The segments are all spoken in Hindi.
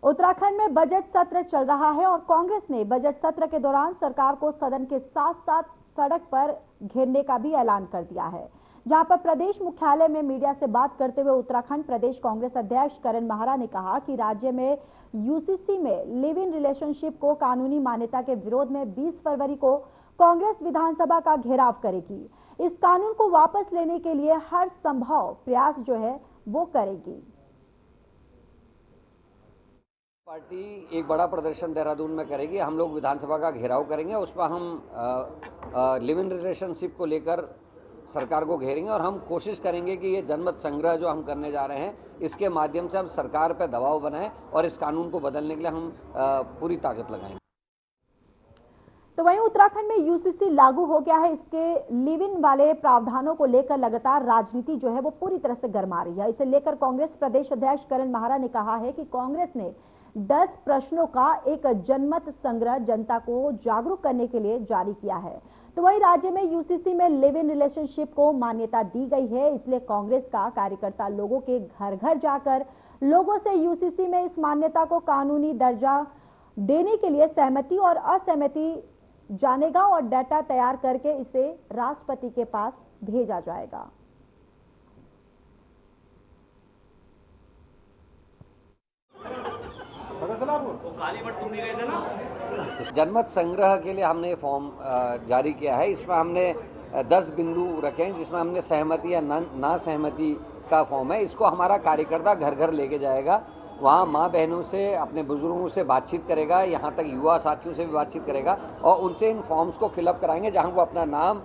उत्तराखंड में बजट सत्र चल रहा है और कांग्रेस ने बजट सत्र के दौरान सरकार को सदन के साथ साथ सड़क पर घेरने का भी ऐलान कर दिया है। जहां पर प्रदेश मुख्यालय में मीडिया से बात करते हुए उत्तराखंड प्रदेश कांग्रेस अध्यक्ष करण माहरा ने कहा कि राज्य में यूसीसी में लिव इन रिलेशनशिप को कानूनी मान्यता के विरोध में 20 फरवरी को कांग्रेस विधानसभा का घेराव करेगी। इस कानून को वापस लेने के लिए हर संभव प्रयास जो है वो करेगी। पार्टी एक बड़ा प्रदर्शन देहरादून में करेगी। हम लोग विधानसभा का घेराव करेंगे, उस पर हम लिव इन रिलेशनशिप को लेकर सरकार को घेरेंगे और हम कोशिश करेंगे कि ये जनमत संग्रह जो हम करने जा रहे हैं इसके माध्यम से हम सरकार पर दबाव बनाएं और इस कानून को बदलने के लिए हम पूरी ताकत लगाएंगे। तो वहीं उत्तराखंड में यूसीसी लागू हो गया है। इसके लिव इन वाले प्रावधानों को लेकर लगातार राजनीति जो है वो पूरी तरह से गर्मा रही है। इसे लेकर कांग्रेस प्रदेश अध्यक्ष करण माहरा ने कहा है कि कांग्रेस ने 10 प्रश्नों का एक जनमत संग्रह जनता को जागरूक करने के लिए जारी किया है। तो वहीं राज्य में यूसीसी में लिव इन रिलेशनशिप को मान्यता दी गई है, इसलिए कांग्रेस का कार्यकर्ता लोगों के घर घर जाकर लोगों से यूसीसी में इस मान्यता को कानूनी दर्जा देने के लिए सहमति और असहमति जानेगा और डाटा तैयार करके इसे राष्ट्रपति के पास भेजा जाएगा। जनमत संग्रह के लिए हमने फॉर्म जारी किया है। इसमें हमने 10 बिंदु रखे हैं जिसमें हमने सहमति या ना सहमति का फॉर्म है। इसको हमारा कार्यकर्ता घर घर लेके जाएगा, वहाँ माँ बहनों से, अपने बुजुर्गों से बातचीत करेगा, यहाँ तक युवा साथियों से भी बातचीत करेगा और उनसे इन फॉर्म्स को फिलअप कराएंगे, जहाँ वो अपना नाम,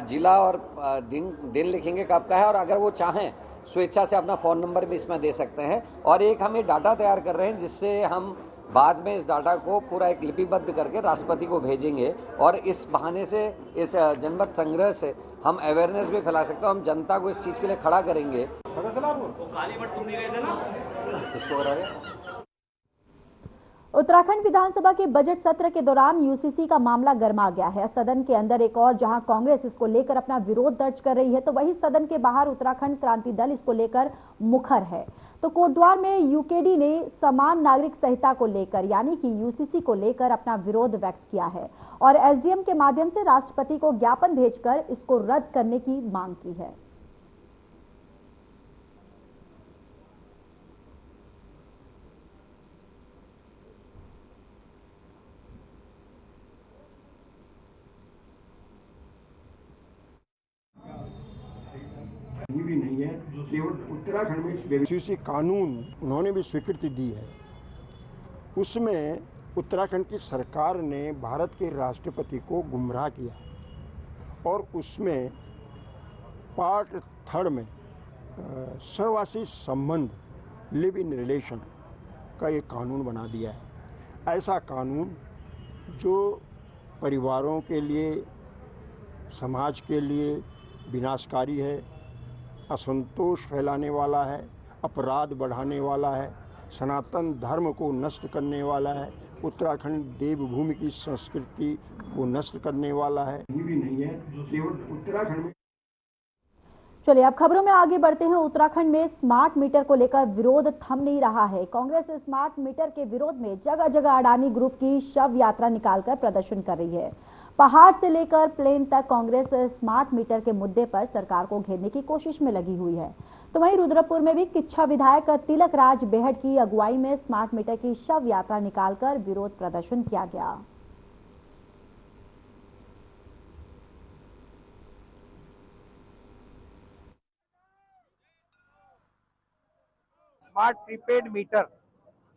जिला और दिन लिखेंगे कब का है, और अगर वो चाहें स्वेच्छा से अपना फ़ोन नंबर भी इसमें दे सकते हैं। और एक हम ये डाटा तैयार कर रहे हैं जिससे हम बाद में इस डाटा को पूरा एक लिपिबद्ध करके राष्ट्रपति को भेजेंगे और इस बहाने से, इस जनमत संग्रह से हम अवेयरनेस भी फैला सकते हैं। हम जनता को इस चीज़ के लिए खड़ा करेंगे। उत्तराखंड विधानसभा के बजट सत्र के दौरान यूसीसी का मामला गर्मा गया है। सदन के अंदर एक और जहां कांग्रेस इसको लेकर अपना विरोध दर्ज कर रही है, तो वहीं सदन के बाहर उत्तराखंड क्रांति दल इसको लेकर मुखर है। तो कोटद्वार में यूकेडी ने समान नागरिक संहिता को लेकर यानी कि यूसीसी को लेकर अपना विरोध व्यक्त किया है और एसडीएम के माध्यम से राष्ट्रपति को ज्ञापन भेजकर इसको रद्द करने की मांग की है। भी नहीं है, केवल उत्तराखंड में यूसीसी कानून उन्होंने भी स्वीकृति दी है। उसमें उत्तराखंड की सरकार ने भारत के राष्ट्रपति को गुमराह किया और उसमें पार्ट 3 में सहवासी संबंध, लिव इन रिलेशन का एक कानून बना दिया है। ऐसा कानून जो परिवारों के लिए, समाज के लिए विनाशकारी है, असंतोष फैलाने वाला है, अपराध बढ़ाने वाला है, सनातन धर्म को नष्ट करने वाला है, उत्तराखंड देवभूमि की संस्कृति को नष्ट करने वाला है। भी नहीं है, केवल उत्तराखंड में। चलिए अब खबरों में आगे बढ़ते हैं। उत्तराखंड में स्मार्ट मीटर को लेकर विरोध थम नहीं रहा है। कांग्रेस स्मार्ट मीटर के विरोध में जगह जगह अडानी ग्रुप की शव यात्रा निकालकर प्रदर्शन कर रही है। पहाड़ से लेकर प्लेन तक कांग्रेस स्मार्ट मीटर के मुद्दे पर सरकार को घेरने की कोशिश में लगी हुई है। तो वहीं रुद्रपुर में भी किच्छा विधायक तिलक राज बेहड़ की अगुवाई में स्मार्ट मीटर की शव यात्रा निकालकर विरोध प्रदर्शन किया गया। स्मार्ट प्रीपेड मीटर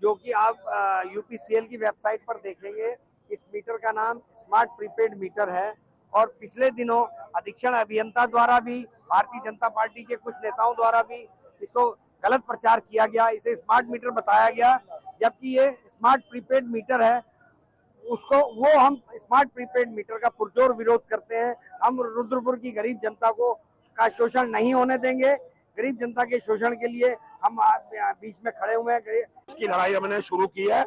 जो कि आप यूपीसीएल की वेबसाइट पर देखेंगे, इस मीटर का नाम स्मार्ट प्रीपेड मीटर है। और पिछले दिनों अधीक्षण अभियंता द्वारा भी, भारतीय जनता पार्टी के कुछ नेताओं द्वारा भी इसको गलत प्रचार किया गया, इसे स्मार्ट मीटर बताया गया, जबकि ये स्मार्ट प्रीपेड मीटर है। हम स्मार्ट प्रीपेड मीटर का पुरजोर विरोध करते हैं। हम रुद्रपुर की गरीब जनता का शोषण नहीं होने देंगे। गरीब जनता के शोषण के लिए हम बीच में खड़े हुए हैं। इसकी लड़ाई हमने शुरू की है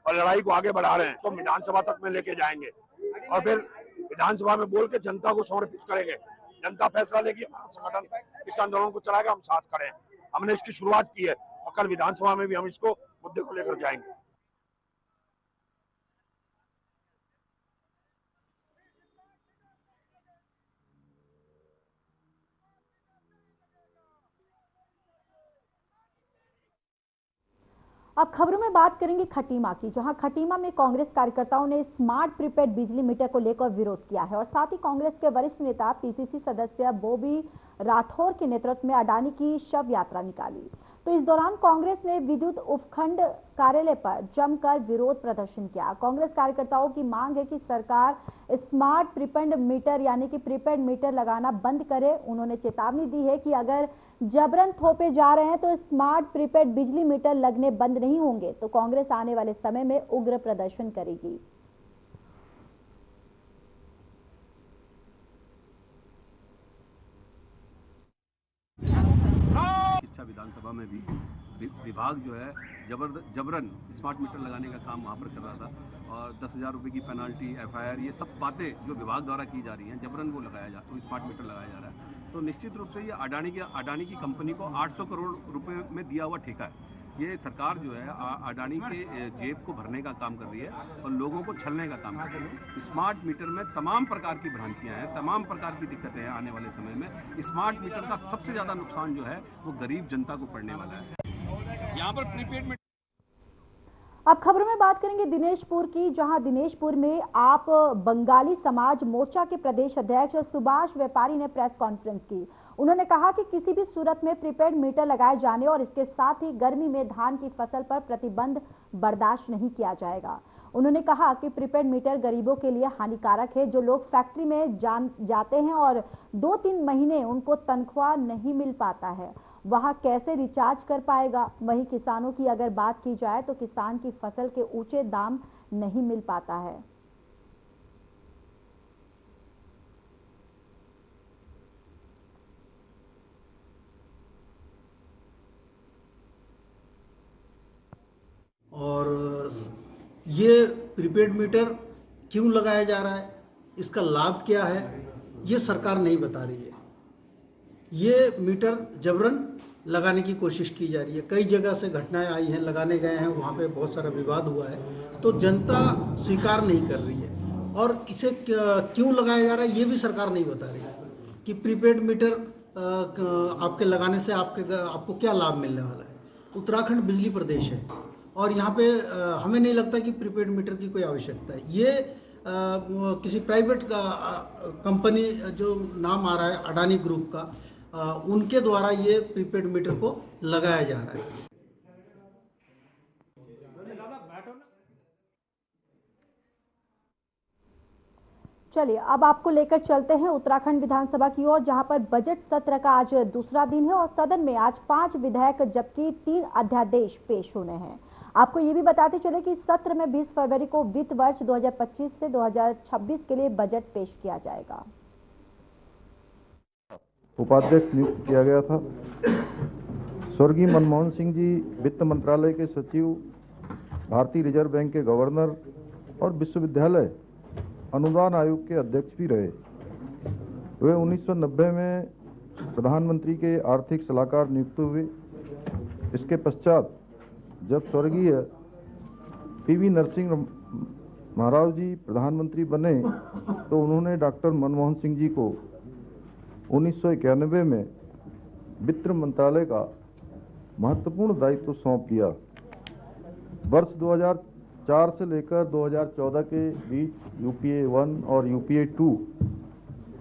और लड़ाई को आगे बढ़ा रहे हैं, तो विधानसभा तक में लेके जाएंगे और फिर विधानसभा में बोल के जनता को समर्पित करेंगे। जनता फैसला लेगी, हमारा संगठन इस आंदोलन को चलाएगा, हम साथ खड़े हैं। हमने इसकी शुरुआत की है और कल विधानसभा में भी हम इसको मुद्दे को लेकर जाएंगे। अब खबरों में बात करेंगे खटीमा की, जहां खटीमा में कांग्रेस कार्यकर्ताओं ने स्मार्ट प्रीपेड बिजली मीटर को लेकर विरोध किया है और साथ ही कांग्रेस के वरिष्ठ नेता पीसीसी सदस्य बॉबी राठौर के नेतृत्व में अडानी की शव यात्रा निकाली। तो इस दौरान कांग्रेस ने विद्युत उपखंड कार्यालय पर जमकर विरोध प्रदर्शन किया। कांग्रेस कार्यकर्ताओं की मांग है कि सरकार स्मार्ट प्रीपेड मीटर यानी कि प्रीपेड मीटर लगाना बंद करे। उन्होंने चेतावनी दी है कि अगर जबरन थोपे जा रहे हैं तो स्मार्ट प्रीपेड बिजली मीटर लगने बंद नहीं होंगे तो कांग्रेस आने वाले समय में उग्र प्रदर्शन करेगी। विधानसभा में भी विभाग जो है जबरन स्मार्ट मीटर लगाने का काम वहाँ पर कर रहा था और 10,000 रुपये की पेनाल्टी, एफआईआर, ये सब बातें जो विभाग द्वारा की जा रही हैं, जबरन वो स्मार्ट मीटर लगाया जा रहा है। तो निश्चित रूप से ये अडानी की कंपनी को 800 करोड़ रुपए में दिया हुआ ठेका है। ये सरकार जो है अडानी के जेब को भरने का काम कर रही है और लोगों को छलने का काम कर रही है। स्मार्ट मीटर में तमाम प्रकार की भ्रांतियां हैं, तमाम प्रकार की दिक्कतें हैं। आने वाले समय में स्मार्ट मीटर का सबसे ज़्यादा नुकसान जो है वो गरीब जनता को पड़ने वाला है। यहाँ पर प्रीपेड। अब खबरों में बात करेंगे दिनेशपुर की, जहां दिनेशपुर में आप बंगाली समाज मोर्चा के प्रदेश अध्यक्ष सुभाष व्यापारी ने प्रेस कॉन्फ्रेंस की। उन्होंने कहा कि किसी भी सूरत में प्रीपेड मीटर लगाए जाने और इसके साथ ही गर्मी में धान की फसल पर प्रतिबंध बर्दाश्त नहीं किया जाएगा। उन्होंने कहा कि प्रीपेड मीटर गरीबों के लिए हानिकारक है। जो लोग फैक्ट्री में जाते हैं और 2-3 महीने उनको तनख्वाह नहीं मिल पाता है, वहां कैसे रिचार्ज कर पाएगा। वहीं किसानों की अगर बात की जाए तो किसान की फसल के ऊंचे दाम नहीं मिल पाता है। और ये प्रीपेड मीटर क्यों लगाया जा रहा है, इसका लाभ क्या है, ये सरकार नहीं बता रही है। ये मीटर जबरन लगाने की कोशिश की जा रही है। कई जगह से घटनाएं आई हैं, लगाने गए हैं, वहाँ पे बहुत सारा विवाद हुआ है, तो जनता स्वीकार नहीं कर रही है। और इसे क्यों लगाया जा रहा है ये भी सरकार नहीं बता रही है कि प्रीपेड मीटर आपके लगाने से आपको क्या लाभ मिलने वाला है। उत्तराखंड बिजली प्रदेश है और यहाँ पे हमें नहीं लगता कि प्रीपेड मीटर की कोई आवश्यकता है। ये किसी प्राइवेट कंपनी जो नाम आ रहा है अडानी ग्रुप का, उनके द्वारा ये प्रीपेड मीटर को लगाया जा रहा है। चलिए अब आपको लेकर चलते हैं उत्तराखंड विधानसभा की ओर, जहां पर बजट सत्र का आज दूसरा दिन है और सदन में आज 5 विधेयक जबकि 3 अध्यादेश पेश होने हैं। आपको ये भी बताते चले कि सत्र में 20 फरवरी को वित्त वर्ष 2025 से 2026 के लिए बजट पेश किया जाएगा। उपाध्यक्ष नियुक्त किया गया था। स्वर्गीय मनमोहन सिंह जी वित्त मंत्रालय के सचिव, भारतीय रिजर्व बैंक के गवर्नर और विश्वविद्यालय अनुदान आयोग के अध्यक्ष भी रहे। वे 1990 में प्रधानमंत्री के आर्थिक सलाहकार नियुक्त हुए। इसके पश्चात जब स्वर्गीय पीवी नरसिंह महाराव जी प्रधानमंत्री बने तो उन्होंने डॉक्टर मनमोहन सिंह जी को 1991 में वित्त मंत्रालय का महत्वपूर्ण दायित्व सौंप दिया। वर्ष 2004 से लेकर 2014 के बीच यूपीए 1 और यूपीए 2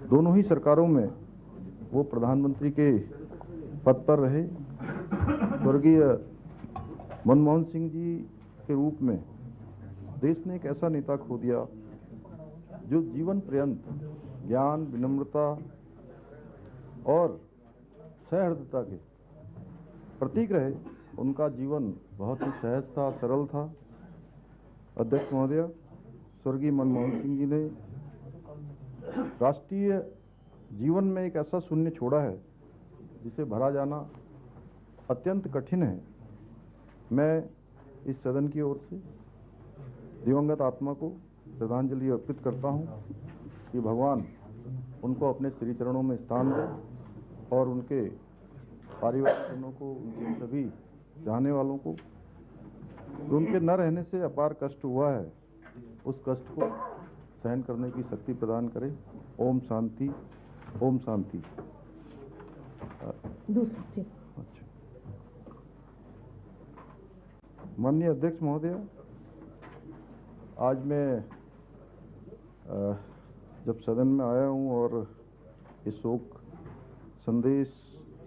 दोनों ही सरकारों में वो प्रधानमंत्री के पद पर रहे। स्वर्गीय मनमोहन सिंह जी के रूप में देश ने एक ऐसा नेता खो दिया जो जीवन पर्यंत ज्ञान, विनम्रता और सहृदयता के प्रतीक रहे। उनका जीवन बहुत ही सहज था, सरल था। अध्यक्ष महोदय, स्वर्गीय मनमोहन सिंह जी ने राष्ट्रीय जीवन में एक ऐसा शून्य छोड़ा है जिसे भरा जाना अत्यंत कठिन है। मैं इस सदन की ओर से दिवंगत आत्मा को श्रद्धांजलि अर्पित करता हूं कि भगवान उनको अपने श्री चरणों में स्थान दे और उनके परिवारजनों को, उनके सभी चाहने वालों को उनके न रहने से अपार कष्ट हुआ है, उस कष्ट को सहन करने की शक्ति प्रदान करे। ओम शांति, ओम शांति। दूसरी अच्छा, माननीय अध्यक्ष महोदय, आज मैं जब सदन में आया हूं और इस शोक संदेश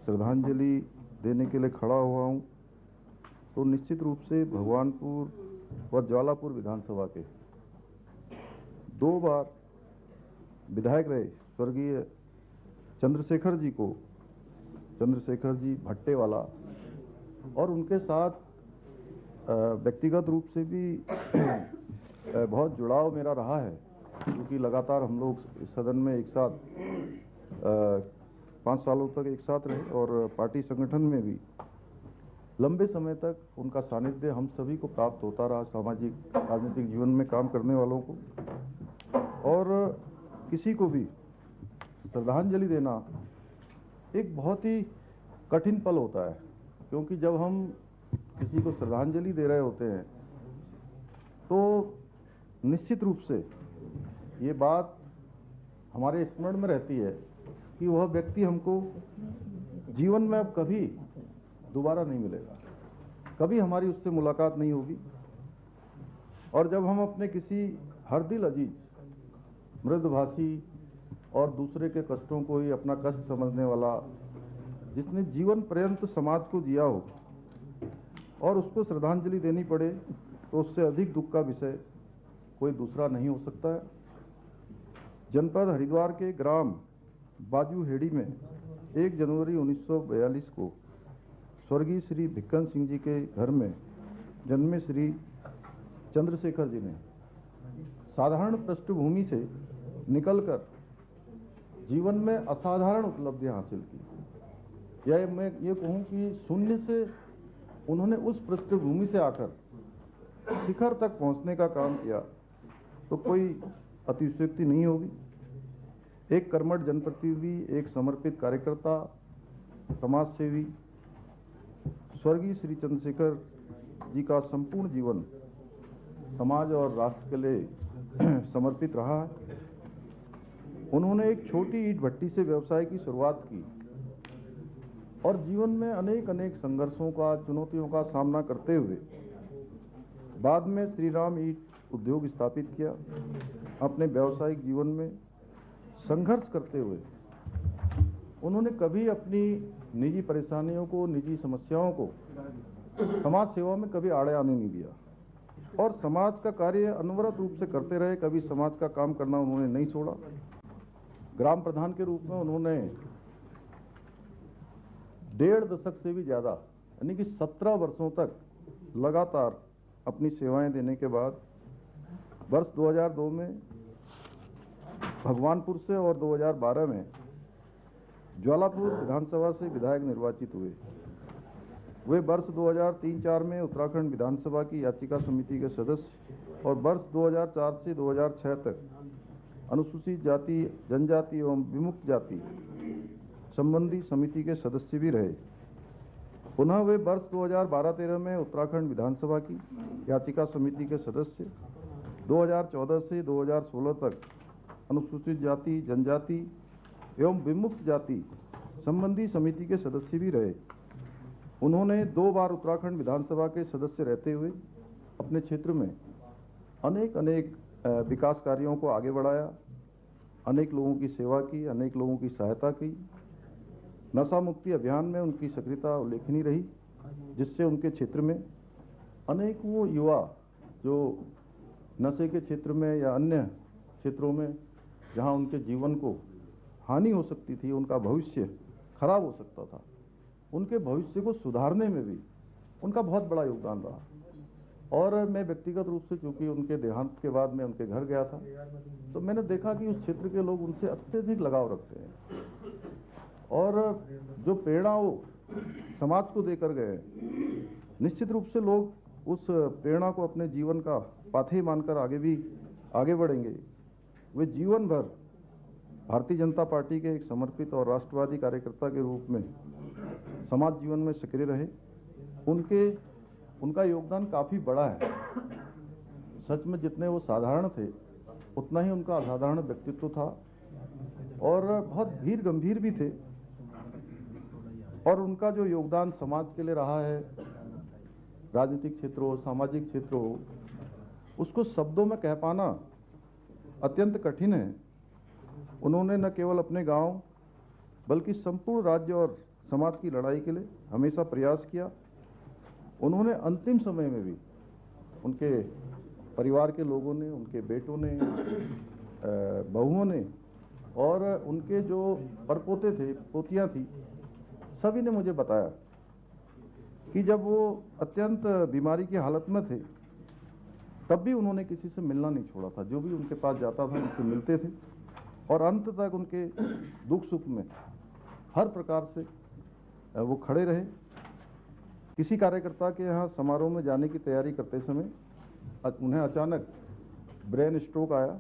श्रद्धांजलि देने के लिए खड़ा हुआ हूं, तो निश्चित रूप से भगवानपुर व ज्वालापुर विधानसभा के 2 बार विधायक रहे स्वर्गीय चंद्रशेखर जी भट्टेवाला और उनके साथ व्यक्तिगत रूप से भी बहुत जुड़ाव मेरा रहा है, क्योंकि लगातार हम लोग सदन में एक साथ 5 सालों तक एक साथ रहे और पार्टी संगठन में भी लंबे समय तक उनका सानिध्य हम सभी को प्राप्त होता रहा, सामाजिक राजनीतिक जीवन में काम करने वालों को। और किसी को भी श्रद्धांजलि देना एक बहुत ही कठिन पल होता है, क्योंकि जब हम किसी को श्रद्धांजलि दे रहे होते हैं तो निश्चित रूप से ये बात हमारे स्मरण में रहती है कि वह व्यक्ति हमको जीवन में अब कभी दोबारा नहीं मिलेगा, कभी हमारी उससे मुलाकात नहीं होगी। और जब हम अपने किसी हर दिल अजीज, मृदभाषी और दूसरे के कष्टों को ही अपना कष्ट समझने वाला, जिसने जीवन पर्यंत समाज को दिया हो और उसको श्रद्धांजलि देनी पड़े, तो उससे अधिक दुख का विषय कोई दूसरा नहीं हो सकता है। जनपद हरिद्वार के ग्राम बाजूहेड़ी में 1 जनवरी 1942 को स्वर्गीय श्री भिक्कन सिंह जी के घर में जन्मे श्री चंद्रशेखर जी ने साधारण पृष्ठभूमि से निकलकर जीवन में असाधारण उपलब्धियां हासिल की। या मैं ये कहूं कि शून्य से उन्होंने उस पृष्ठभूमि से आकर शिखर तक पहुंचने का काम किया, तो कोई अतिशयोक्ति नहीं होगी। एक कर्मठ जनप्रतिनिधि, एक समर्पित कार्यकर्ता, समाज सेवी, स्वर्गीय श्री चंद्रशेखर जी का संपूर्ण जीवन समाज और राष्ट्र के लिए समर्पित रहा है। उन्होंने एक छोटी ईंट भट्टी से व्यवसाय की शुरुआत की और जीवन में अनेक संघर्षों का, चुनौतियों का सामना करते हुए बाद में श्री राम ईंट उद्योग स्थापित किया। अपने व्यावसायिक जीवन में संघर्ष करते हुए उन्होंने कभी अपनी निजी परेशानियों को, निजी समस्याओं को समाज सेवा में कभी आड़े आने नहीं दिया और समाज का कार्य अनवरत रूप से करते रहे। कभी समाज का काम करना उन्होंने नहीं छोड़ा। ग्राम प्रधान के रूप में उन्होंने 1.5 दशक से भी ज्यादा, यानी कि 17 वर्षों तक लगातार अपनी सेवाएं देने के बाद वर्ष 2002 में भगवानपुर से और 2012 में ज्वालापुर विधानसभा से विधायक निर्वाचित हुए। वे वर्ष 2003-04 में उत्तराखंड विधानसभा की याचिका समिति के सदस्य और वर्ष 2004 से 2006 तक अनुसूचित जाति, जनजाति एवं विमुक्त जाति संबंधी समिति के सदस्य भी रहे। पुनः वे वर्ष 2012-13 में उत्तराखंड विधानसभा की याचिका समिति के सदस्य, 2014 से 2016 तक अनुसूचित जाति, जनजाति एवं विमुक्त जाति संबंधी समिति के सदस्य भी रहे। उन्होंने 2 बार उत्तराखंड विधानसभा के सदस्य रहते हुए अपने क्षेत्र में अनेक विकास कार्यों को आगे बढ़ाया, अनेक लोगों की सेवा की, अनेक लोगों की सहायता की। नशा मुक्ति अभियान में उनकी सक्रियता उल्लेखनीय रही, जिससे उनके क्षेत्र में अनेकों युवा जो नशे के क्षेत्र में या अन्य क्षेत्रों में जहां उनके जीवन को हानि हो सकती थी, उनका भविष्य खराब हो सकता था, उनके भविष्य को सुधारने में भी उनका बहुत बड़ा योगदान रहा। और मैं व्यक्तिगत रूप से, चूंकि उनके देहांत के बाद मैं उनके घर गया था, तो मैंने देखा कि उस क्षेत्र के लोग उनसे अत्यधिक लगाव रखते हैं और जो प्रेरणा वो समाज को देकर गए, निश्चित रूप से लोग उस प्रेरणा को अपने जीवन का पाथेय मानकर आगे बढ़ेंगे। वे जीवन भर भारतीय जनता पार्टी के एक समर्पित और राष्ट्रवादी कार्यकर्ता के रूप में समाज जीवन में सक्रिय रहे उनका योगदान काफ़ी बड़ा है। सच में जितने वो साधारण थे उतना ही उनका असाधारण व्यक्तित्व था और बहुत धीर गंभीर भी थे। और उनका जो योगदान समाज के लिए रहा है, राजनीतिक क्षेत्र हो, सामाजिक क्षेत्र हो, उसको शब्दों में कह पाना अत्यंत कठिन है। उन्होंने न केवल अपने गांव बल्कि संपूर्ण राज्य और समाज की लड़ाई के लिए हमेशा प्रयास किया। उन्होंने अंतिम समय में भी उनके परिवार के लोगों ने, उनके बेटों ने, बहुओं ने और उनके जो परपोते थे, पोतियां थी, सभी ने मुझे बताया कि जब वो अत्यंत बीमारी की हालत में थे तब भी उन्होंने किसी से मिलना नहीं छोड़ा था। जो भी उनके पास जाता था उनसे मिलते थे और अंत तक उनके दुख सुख में हर प्रकार से वो खड़े रहे। किसी कार्यकर्ता के यहाँ समारोह में जाने की तैयारी करते समय उन्हें अचानक ब्रेन स्ट्रोक आया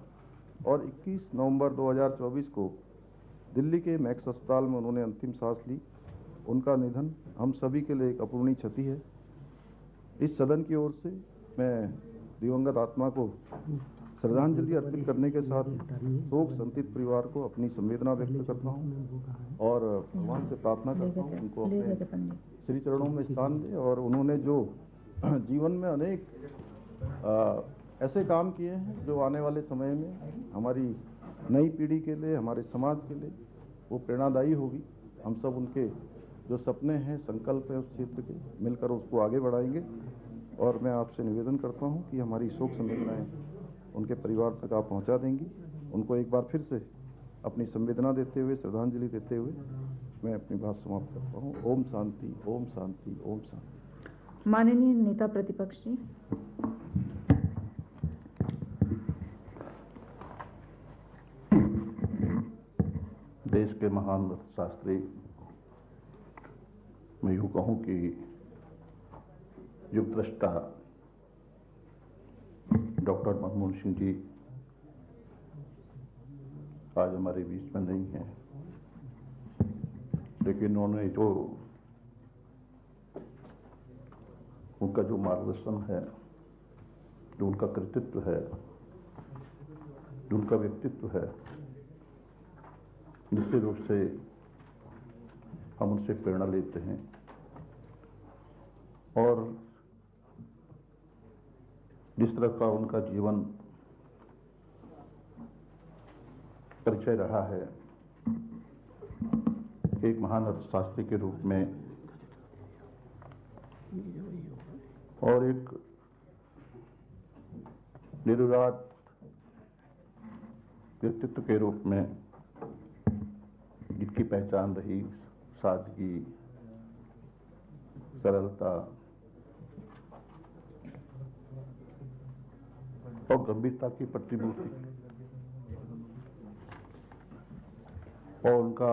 और 21 नवंबर 2024 को दिल्ली के मैक्स अस्पताल में उन्होंने अंतिम सांस ली। उनका निधन हम सभी के लिए एक अपूरणीय क्षति है। इस सदन की ओर से मैं दिवंगत आत्मा को श्रद्धांजलि अर्पित करने के साथ शोक संतप्त परिवार को अपनी संवेदना व्यक्त करता हूं और भगवान से प्रार्थना करता हूं उनको अपने श्री चरणों में स्थान दे। और उन्होंने जो जीवन में अनेक ऐसे काम किए हैं जो आने वाले समय में हमारी नई पीढ़ी के लिए, हमारे समाज के लिए वो प्रेरणादायी होगी। हम सब उनके जो सपने हैं, संकल्प हैं उस क्षेत्र के, मिलकर उसको आगे बढ़ाएंगे। और मैं आपसे निवेदन करता हूं कि हमारी शोक संवेदनाएं उनके परिवार तक आप पहुंचा देंगी। उनको एक बार फिर से अपनी संवेदना देते हुए, श्रद्धांजलि देते हुए मैं अपनी बात समाप्त करता हूं। ओम शांति, ओम शांति, ओम शांति। माननीय नेता प्रतिपक्ष जी। देश के महान अर्थशास्त्री, मैं यूँ कहूँ कि युग दृष्टा डॉक्टर मनमोहन सिंह जी आज हमारे बीच में नहीं हैं, लेकिन उन्होंने जो उनका जो मार्गदर्शन है, जो उनका कृतित्व है, जो उनका व्यक्तित्व है, निश्चित रूप से हम उनसे प्रेरणा लेते हैं। और जिस तरह का उनका जीवन परिचय रहा है, एक महान अर्थशास्त्री के रूप में और एक निर्विवाद व्यक्तित्व के रूप में जिसकी पहचान रही सादगी, सरलता और गंभीरता की प्रतिमूर्ति, और उनका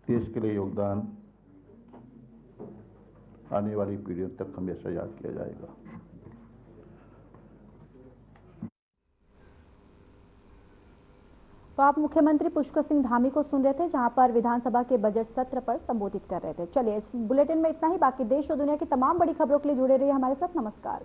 देश के लिए योगदान आने वाली पीढ़ियों तक हमेशा याद किया जाएगा। तो आप मुख्यमंत्री पुष्कर सिंह धामी को सुन रहे थे, जहां पर विधानसभा के बजट सत्र पर संबोधित कर रहे थे। चलिए, इस बुलेटिन में इतना ही। बाकी देश और दुनिया की तमाम बड़ी खबरों के लिए जुड़े रहिए हमारे साथ। नमस्कार।